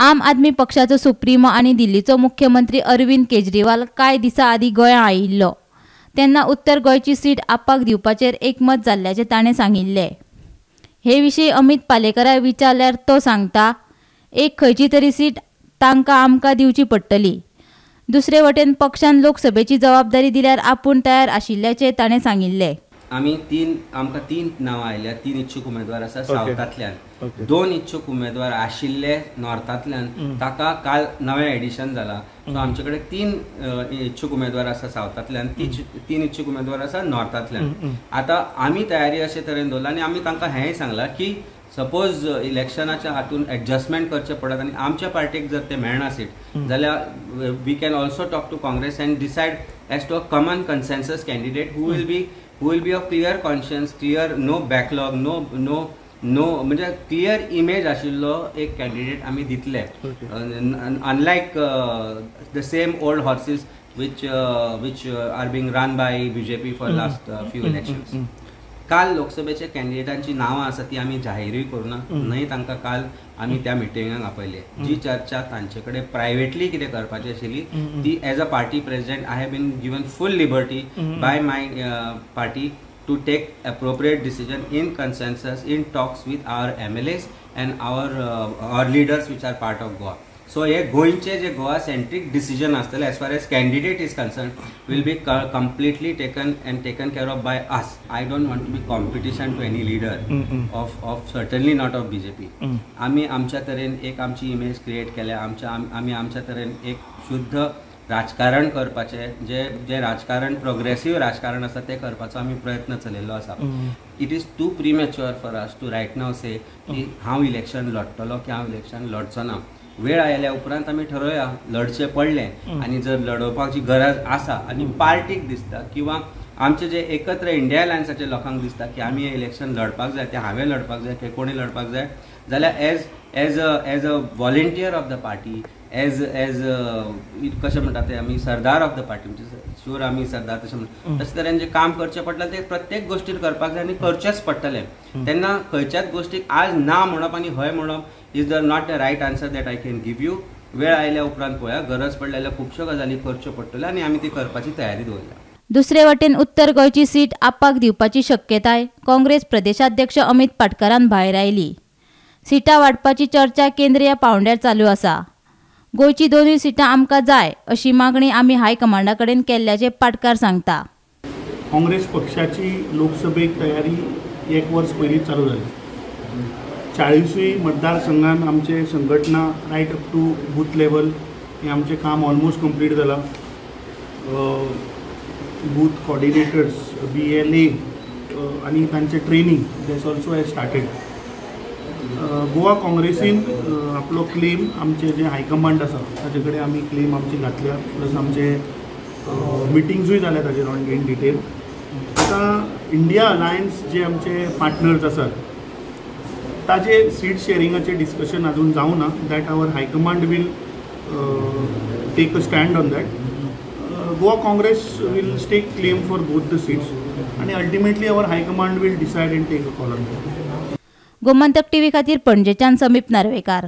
आम आदमी पक्षाचो सुप्रीमो आणि दिल्लीचो मुख्यमंत्री अरविंद केजरीवाल कांय दिसा आदी गोंया आयिल्लो तेन्ना उत्तर गोंयची सीट आपाक दिवपाचेर एकमत जाल्ल्याचे ताणें सांगिल्ले। हे विशीं अमित पालेकराक विचारल्यार तो सांगता, एक खंयची तरी सीट तांकां आमकां दिवची पडटली। दुसरे वटेन पक्षान लोकसभेची जबाबदारी दिल्यार आपूण तयार आशिल्ल्याचे ताणें सांगिल्ले। आमकां तीन नांवां आयल्या, तीन इच्छुक उमेदवार आसा सावथांतल्यान, दोन इच्छुक उमेदवार आशिल्ले नॉर्थांतल्यान, ताका काल नवें एडिशन जाला। सो आमचे कडेन तीन इच्छुक उमेदवार आसा सावथांतल्यान, तीन इच्छुक उमेदवार आसा नॉर्थांतल्यान। आतां आमी तयारी अशे तरेन दवरला आनी आमी तांकां हेंय सांगलां की सपोज इलेक्शनाच्या हातून एडजस्टमेंट करचे पडत आनी आमच्या पार्टीक जर ते मेळना सीट जाल्यार we can also talk to Congress and decide as to a common consensus candidate who will be of clear conscience, clear no backlog, no म्हणजे क्लियर इमेज आशिल्लो एक कॅन्डिडेट आमी दितले, unlike the same old horses which are being run by BJP for last few elections. काल लोकसभेचे कॅन्डिडेटांची नावां आसा ती आमी जाहीरूय करूना, न्हय तांकां काल आमी त्या मिटिंगाक आपयले। जी चर्चा तांचे कडेन प्रायवेटली कितें करपाची आशिल्ली ती as a party president I have been given full liberty by my party to take appropriate decision in consensus in talks with our MLAs and our leaders which are part of Goa. So हे गोंयचे जे Goa सेंट्रीक decision आसतले as far as candidate is concern will be completely taken care of by us. I don't want to be competition to any leader of certainly not of BJP. आमी आमच्या तरेन एक आमची image create केल्या, आमी आमच्या तरेन एक शुद्ध राजकारण करपाचे, जे राजकारण प्रोग्रेसिव्ह राजकारण आसा ते करपाचो आमी प्रयत्न चलयल्लो आसा। It is too premature for us to right now say की हांव इलेक्शन लढतलो की हांव इलेक्शन लढचो ना। वेळ आयल्या उपरांत आमी ठरवया लढचे पडले आनी जर लढोवपाची गरज आसा आनी पार्टीक दिसता किंवा आमचे जे एकत्र इंडिया अलायन्साचे लोकांक दिसता की आमी हे इलेक्शन लढपाक जाय, ते हांवें लढपाक जाय, ते कोणी लढपाक जाय जाल्यार as a volunteer of the party, as कशें म्हणटा ते आमी सरदार ऑफ द पार्टी, म्हणजे शूर आमी सरदार तशें म्हणटा तशे तरेन जे काम करचें पडटलें ते प्रत्येक गोश्टीर करपाक जाय आनी करचेंच पडटलें। तेन्ना खंयच्याच गोश्टीक आज ना म्हणप आनी हय म्हणप is not the right answer that I can give you. वेळ आयल्या उपरांत पळया, गरज पडल्या जाल्यार खुबश्यो गजाली करच्यो पडटल्यो आनी आमी ती करपाची तयारी दवरल्या। दुसरे वटेन उत्तर गोंयची सीट आपाक दिवपाची शक्यताय काँग्रेस प्रदेशाध्यक्ष अमित पाटकरान भायर आयली। सिटां वाडपाची चर्चा केंद्रीय पांवड्यार चालू आसा। गोंयची दोनूय सिटां आमकां जाय अशी मागणी आमी हायकमांडा कडेन केल्ल्याचे पाटकार सांगता। काँग्रेस पक्षाची लोकसभेक तयारी एक वर्स पयलींच चालू जाली। 40 मतदारसंघात आमचे संघटना right up to booth level हे आमचे काम ऑलमोस्ट कंप्लीट जाला। बूथ कोऑर्डिनेटर्स BLA आणि तांचे training that's also has started. Goa काँग्रेसीन आपलो क्लेम आमचे जे हायकमांड आसा ताचे कडेन आमी क्लेम आमची घातल्या, प्लस आमचे मिटिंग्सूय जाल्या ताजेर इन डिटेल। आतां इंडिया अलायन्स जे आमचे पार्टनर्स आसात ताजे सीट शेअरिंगाचे डिस्कशन अजून जावना, that our high command will take a stand on that. Goa Congress will take claim for both the seats आणि ultimately our high command will decide and take a call on that. Gomantak TV खातीर पणजेच्यान समीप नार्वेकार।